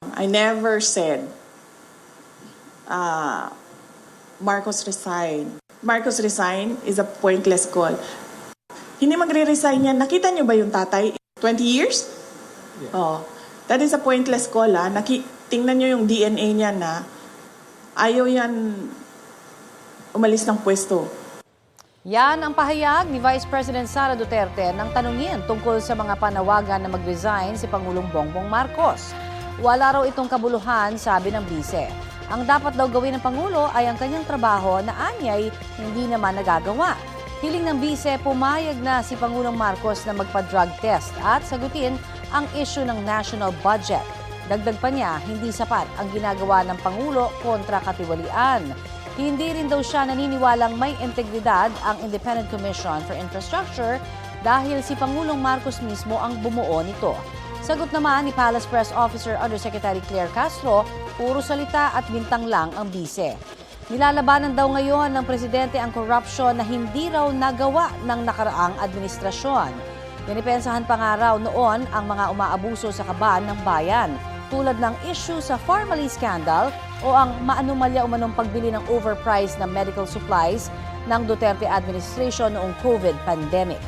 I never said Marcos resign. Marcos resign is a pointless call. Hindi magre-resign yan. Nakita niyo ba yung tatay? 20 years? Yeah. Oh, that is a pointless call. Tingnan niyo yung DNA niya na ayaw yan umalis ng pwesto. Yan ang pahayag ni Vice President Sara Duterte nang tanungin tungkol sa mga panawagan na mag-resign si Pangulong Bongbong Marcos. Wala raw itong kabuluhan, sabi ng bise. Ang dapat daw gawin ng Pangulo ay ang kanyang trabaho na anyay hindi naman nagagawa. Hiling ng bise, pumayag na si Pangulong Marcos na magpa-drug test at sagutin ang issue ng national budget. Dagdag pa niya, hindi sapat ang ginagawa ng Pangulo kontra katiwalian. Hindi rin daw siya naniniwalang may integridad ang Independent Commission for Infrastructure dahil si Pangulong Marcos mismo ang bumuo nito. Sagot naman ni Palace Press Officer Undersecretary Claire Castro, puro salita at bintang lang ang bise. Nilalabanan daw ngayon ng presidente ang corruption na hindi raw nagawa ng nakaraang administrasyon. Dinipensahan pa nga raw noon ang mga umaabuso sa kaban ng bayan, tulad ng issue sa Pharmaly scandal o ang maanumalya umanong pagbili ng overpriced na medical supplies ng Duterte administration noong COVID pandemic.